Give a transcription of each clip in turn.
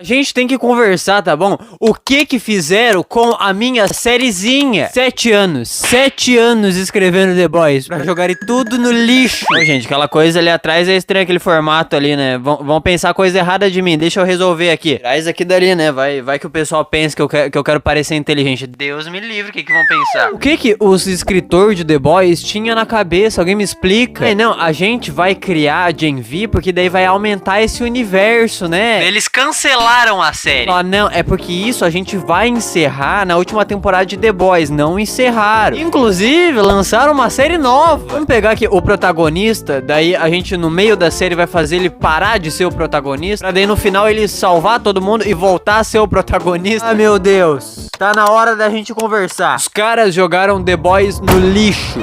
A gente tem que conversar, tá bom? O que fizeram com a minha sériezinha? 7 anos. 7 anos escrevendo The Boys pra jogarem tudo no lixo. Ô, gente, aquela coisa ali atrás é estranho, aquele formato ali, né? Vão pensar coisa errada de mim. Deixa eu resolver aqui. Traz aqui dali, né? Vai que o pessoal pensa que eu quero parecer inteligente. Deus me livre, o que vão pensar? O que os escritores de The Boys tinham na cabeça? Alguém me explica? Não, a gente vai criar a Gen V porque daí vai aumentar esse universo, né? Eles cancelaram a série. Ah, não, é porque isso a gente vai encerrar na última temporada de The Boys. Não encerraram. Inclusive, lançaram uma série nova. Vamos pegar aqui o protagonista, daí a gente no meio da série vai fazer ele parar de ser o protagonista, pra daí no final ele salvar todo mundo e voltar a ser o protagonista. Ah, meu Deus. Tá na hora da gente conversar. Os caras jogaram The Boys no lixo.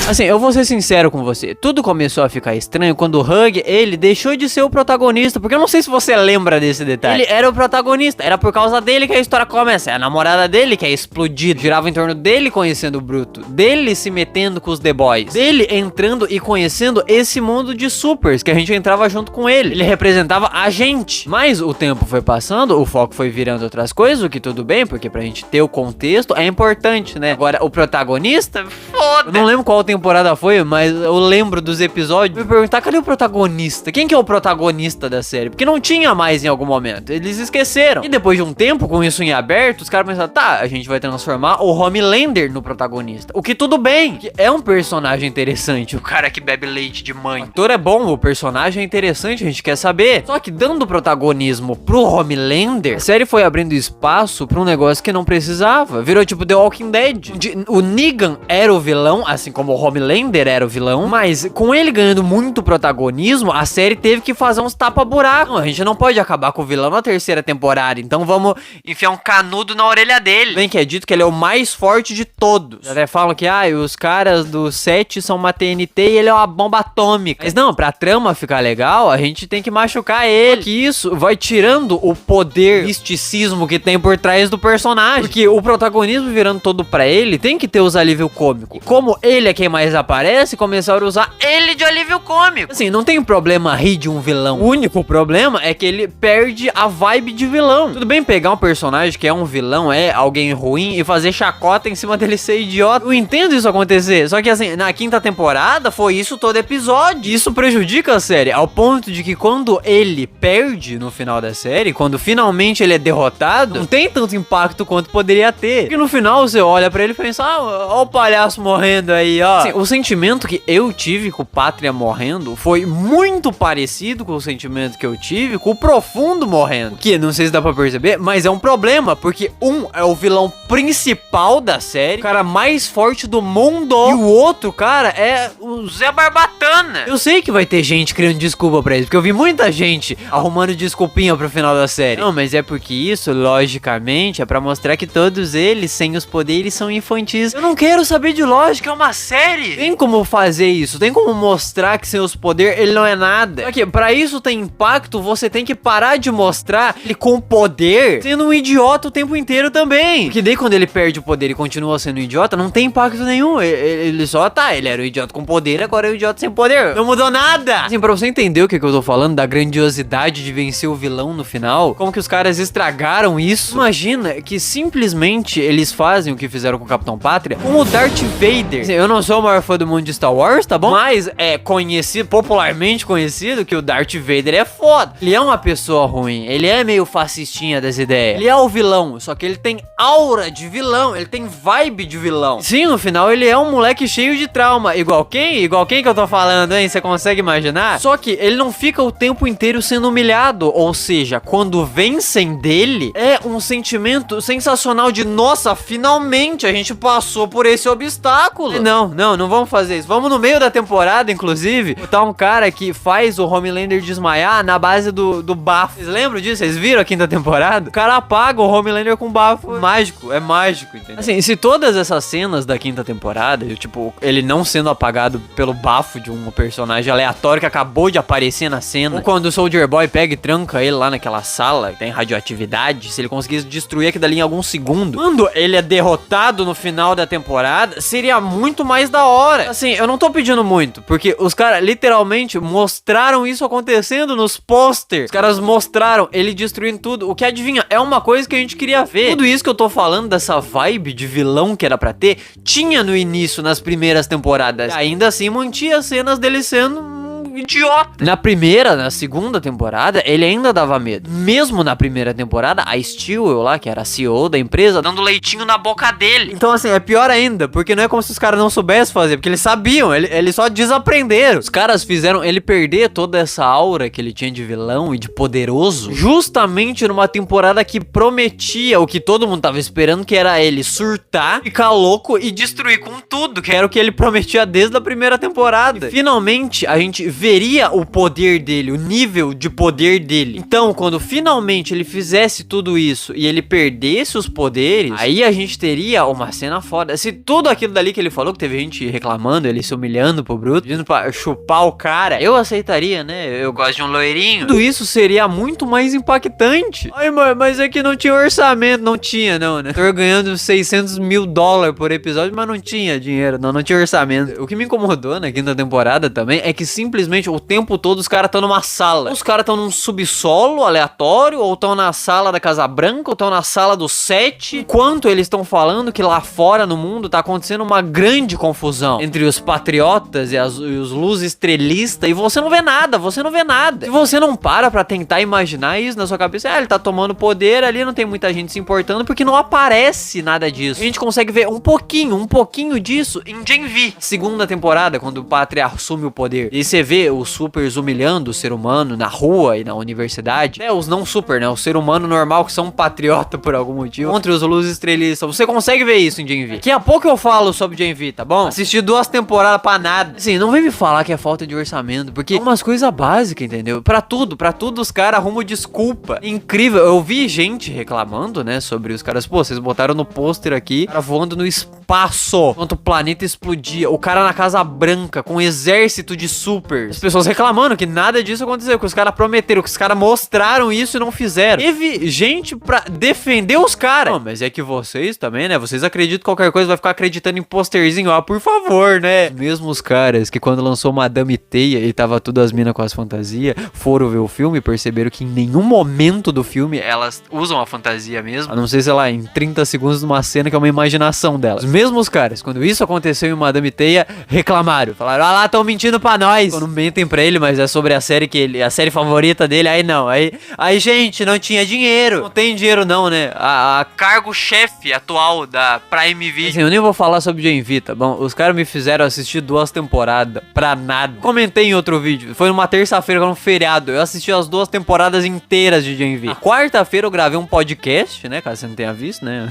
Assim, eu vou ser sincero com você. Tudo começou a ficar estranho quando o Hug, ele deixou de ser o protagonista. Porque eu não sei se você lembra desse detalhe. Ele era o protagonista. Era por causa dele que a história começa. É a namorada dele que é explodida. Girava em torno dele conhecendo o Bruto. Dele se metendo com os The Boys. Dele entrando e conhecendo esse mundo de supers. Que a gente entrava junto com ele. Ele representava a gente. Mas o tempo foi passando. O foco foi virando outras coisas. O que tudo bem. Porque pra gente ter o contexto é importante, né? Agora, o protagonista, foda. Eu não lembro qual temporada foi, mas eu lembro dos episódios. Me perguntar, cadê o protagonista? Quem que é o protagonista da série? Porque não tinha mais em algum momento. Eles esqueceram. E depois de um tempo, com isso em aberto, os caras pensaram, tá, a gente vai transformar o Homelander no protagonista. O que tudo bem. Que é um personagem interessante. O cara que bebe leite de mãe. O ator é bom, o personagem é interessante, a gente quer saber. Só que dando protagonismo pro Homelander, a série foi abrindo espaço pra um negócio que não precisava. Virou tipo The Walking Dead. O Negan era o vilão, assim como o Homelander era o vilão, mas com ele ganhando muito protagonismo, a série teve que fazer uns tapa-buraco. A gente não pode acabar com o vilão na terceira temporada, então vamos enfiar um canudo na orelha dele. Bem que é dito que ele é o mais forte de todos. Até falam que, os caras do 7 são uma TNT e ele é uma bomba atômica. Mas não, pra trama ficar legal, a gente tem que machucar ele. Que isso vai tirando o poder, misticismo que tem por trás do personagem. Porque o protagonismo virando todo pra ele, tem que ter os alívio cômico. E como ele é quem mais aparece, começaram a usar ele de alívio cômico. Assim, não tem problema rir de um vilão. O único problema é que ele perde a vibe de vilão. Tudo bem pegar um personagem que é um vilão, é alguém ruim, e fazer chacota em cima dele ser idiota. Eu entendo isso acontecer. Só que assim, na quinta temporada foi isso todo episódio. Isso prejudica a série, ao ponto de que quando ele perde no final da série, quando finalmente ele é derrotado, não tem tanto impacto quanto poderia ter. Porque no final você olha pra ele e pensa, ó o palhaço morrendo aí, ó. Assim, o sentimento que eu tive com o Pátria morrendo foi muito parecido com o sentimento que eu tive com o Profundo morrendo. Que não sei se dá pra perceber, mas é um problema, porque um é o vilão principal da série, o cara mais forte do mundo, e o outro cara é o Zé Barbatana. Eu sei que vai ter gente criando desculpa pra isso, porque eu vi muita gente arrumando desculpinha pro final da série. Não, mas é porque isso, logicamente, é pra mostrar que todos eles, sem os poderes, são infantis. Eu não quero saber de lógica, é uma série. Tem como fazer isso, tem como mostrar que sem os poderes ele não é nada. Aqui, pra isso ter impacto, você tem que parar de mostrar ele com poder sendo um idiota o tempo inteiro também. Porque daí quando ele perde o poder e continua sendo um idiota, não tem impacto nenhum. Ele só ele era um idiota com poder, agora é um idiota sem poder. Não mudou nada. Assim, pra você entender o que eu tô falando, da grandiosidade de vencer o vilão no final, como que os caras estragaram isso. Imagina que simplesmente eles fazem o que fizeram com o Capitão Pátria com o Darth Vader. Assim, eu não sou o maior fã do mundo de Star Wars, tá bom? Mas é conhecido, popularmente conhecido, que o Darth Vader é foda. Ele é uma pessoa ruim, ele é meio fascistinha das ideias. Ele é o vilão, só que ele tem aura de vilão, ele tem vibe de vilão. Sim, no final ele é um moleque cheio de trauma. Igual quem? Igual quem que eu tô falando, hein? Você consegue imaginar? Só que ele não fica o tempo inteiro sendo humilhado. Ou seja, quando vencem dele, é um sentimento sensacional de nossa, finalmente a gente passou por esse obstáculo. Não vamos fazer isso. Vamos no meio da temporada, inclusive, botar um cara que faz o Homelander desmaiar na base do bafo. Vocês lembram disso? Vocês viram a quinta temporada? O cara apaga o Homelander com bafo mágico. É mágico, entendeu? Assim, se todas essas cenas da quinta temporada, tipo, ele não sendo apagado pelo bafo de um personagem aleatório que acabou de aparecer na cena, ou quando o Soldier Boy pega e tranca ele lá naquela sala que tem radioatividade, se ele conseguisse destruir aquilo dali em alguns segundos, quando ele é derrotado no final da temporada, seria muito mais da da hora. Assim, eu não tô pedindo muito, porque os caras literalmente mostraram isso acontecendo nos posters. Os caras mostraram ele destruindo tudo. O que adivinha? É uma coisa que a gente queria ver. Tudo isso que eu tô falando, dessa vibe de vilão que era pra ter, tinha no início, nas primeiras temporadas. Ainda assim, mantinha cenas dele sendo idiota. Na segunda temporada, ele ainda dava medo. Mesmo na primeira temporada, a Steel lá, que era a CEO da empresa, dando leitinho na boca dele. Então, assim, é pior ainda, porque não é como se os caras não soubessem fazer, porque eles sabiam, eles só desaprenderam. Os caras fizeram ele perder toda essa aura que ele tinha de vilão e de poderoso, justamente numa temporada que prometia o que todo mundo tava esperando, que era ele surtar, ficar louco e destruir com tudo, que era o que ele prometia desde a primeira temporada. E, finalmente, a gente veria o poder dele, o nível de poder dele. Então, quando finalmente ele fizesse tudo isso e ele perdesse os poderes, aí a gente teria uma cena foda. Se tudo aquilo dali que ele falou, que teve gente reclamando, ele se humilhando pro Bruto, pedindo pra chupar o cara, eu aceitaria, né? Eu gosto de um loirinho. Tudo isso seria muito mais impactante. Ai, mas é que não tinha orçamento. Não tinha, não, né? Tô ganhando $600 mil por episódio, mas não tinha dinheiro, não tinha orçamento. O que me incomodou na quinta temporada também é que simplesmente o tempo todo os caras estão numa sala. Os caras estão num subsolo aleatório, ou estão na sala da Casa Branca, ou estão na sala do set. Enquanto eles estão falando que lá fora no mundo tá acontecendo uma grande confusão entre os patriotas e os luz estrelistas, e você não vê nada, Se você não para pra tentar imaginar isso na sua cabeça, ele tá tomando poder ali, não tem muita gente se importando, porque não aparece nada disso. A gente consegue ver um pouquinho disso em Gen V, segunda temporada, quando o Pátria assume o poder. E você vê os supers humilhando o ser humano na rua e na universidade. Os não super, né? O ser humano normal que são um patriota por algum motivo, contra os luzes estrelistas. Você consegue ver isso em Gen V. Daqui a pouco eu falo sobre Gen V, tá bom? Assisti 2 temporadas pra nada. Assim, não vem me falar que é falta de orçamento, porque é umas coisas básicas, entendeu? Pra tudo os caras arrumam desculpa. Incrível. Eu vi gente reclamando, né, sobre os caras. Pô, vocês botaram no pôster aqui, o cara voando no espaço, enquanto o planeta explodia. O cara na Casa Branca, com um exército de supers. As pessoas reclamando que nada disso aconteceu, que os caras prometeram, que os caras mostraram isso e não fizeram. Teve gente pra defender os caras. Não, mas é que vocês também, né? Vocês acreditam que qualquer coisa vai ficar acreditando em posterzinho. Ah, por favor, né? Mesmo os caras que quando lançou Madame Teia e tava tudo as minas com as fantasias, foram ver o filme e perceberam que em nenhum momento do filme elas usam a fantasia mesmo. A não ser, sei lá, em 30 segundos de uma cena que é uma imaginação delas. Os mesmos caras, quando isso aconteceu em Madame Teia, reclamaram. Falaram, ah lá, tão mentindo pra nós. Quando mentem pra ele, mas é sobre a série a série favorita dele, aí não. Aí, gente, não tinha dinheiro. Não tem dinheiro não, né? A cargo-chefe atual da Prime Video. Assim, eu nem vou falar sobre Gen V, tá bom? Os caras me fizeram assistir 2 temporadas pra nada. Comentei em outro vídeo. Foi numa terça-feira, um feriado. Eu assisti as 2 temporadas inteiras de Gen V. Na quarta-feira eu gravei um podcast, né? Caso você não tenha visto, né?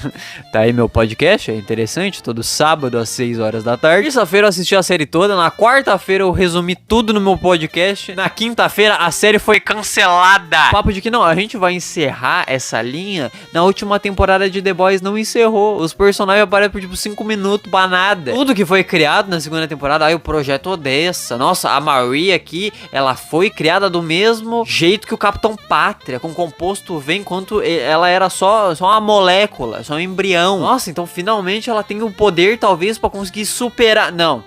Tá aí meu podcast, é interessante. Todo sábado às 6 horas da tarde. Terça-feira eu assisti a série toda. Na quarta-feira eu resumi tudo no meu podcast. Na quinta-feira a série foi cancelada. Papo de que não, a gente vai encerrar essa linha. Na última temporada de The Boys não encerrou. Os personagens aparecem por tipo 5 minutos pra nada. Tudo que foi criado na segunda temporada, aí o projeto Odessa. Nossa, a Maria aqui, ela foi criada do mesmo jeito que o Capitão Pátria, com composto V, enquanto ela era só uma molécula, só um embrião. Nossa, então finalmente ela tem o poder talvez pra conseguir superar. Não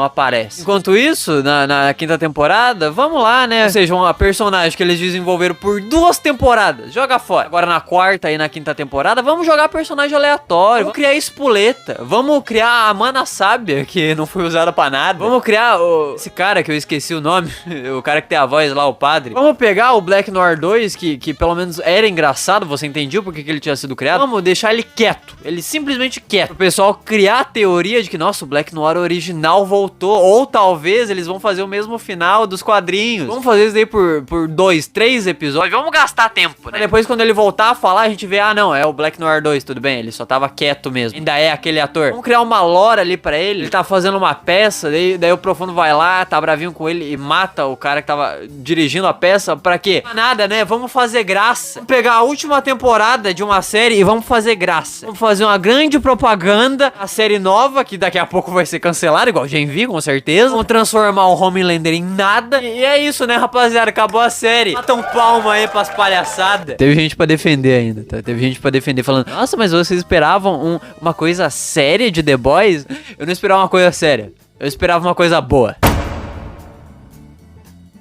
aparece. Enquanto isso, na quinta temporada, vamos lá, né? Ou seja, uma personagem que eles desenvolveram por 2 temporadas, joga fora. Agora na quarta e na quinta temporada, vamos jogar personagem aleatório, vamos criar Espoleta, vamos criar a Mana Sábia, que não foi usada pra nada, vamos criar esse cara que eu esqueci o nome, o cara que tem a voz lá, o padre. Vamos pegar o Black Noir 2, que pelo menos era engraçado, você entendeu porque que ele tinha sido criado. Vamos deixar ele quieto, ele simplesmente quieto, o pessoal criar a teoria de que, nossa, o Black Noir original voltou, ou talvez eles vão fazer o mesmo final dos quadrinhos. Vamos fazer isso daí por 2, 3 episódios. Vamos gastar tempo, né? Depois, quando ele voltar a falar, a gente vê, ah, não, é o Black Noir 2, tudo bem, ele só tava quieto mesmo. Ainda é aquele ator. Vamos criar uma lore ali pra ele. Ele tá fazendo uma peça, daí o Profundo vai lá, tá bravinho com ele e mata o cara que tava dirigindo a peça. Pra quê? Pra nada, né? Vamos fazer graça. Vamos pegar a última temporada de uma série e vamos fazer graça. Vamos fazer uma grande propaganda. A série nova, que daqui a pouco vai ser cancelada, igual Gen V, com certeza. Vamos transformar o Homelander surpreender em nada. E é isso, né, rapaziada? Acabou a série. Bata um palmo aí pras palhaçadas. Teve gente pra defender ainda, tá? Teve gente pra defender falando, nossa, mas vocês esperavam uma coisa séria de The Boys? Eu não esperava uma coisa séria. Eu esperava uma coisa boa.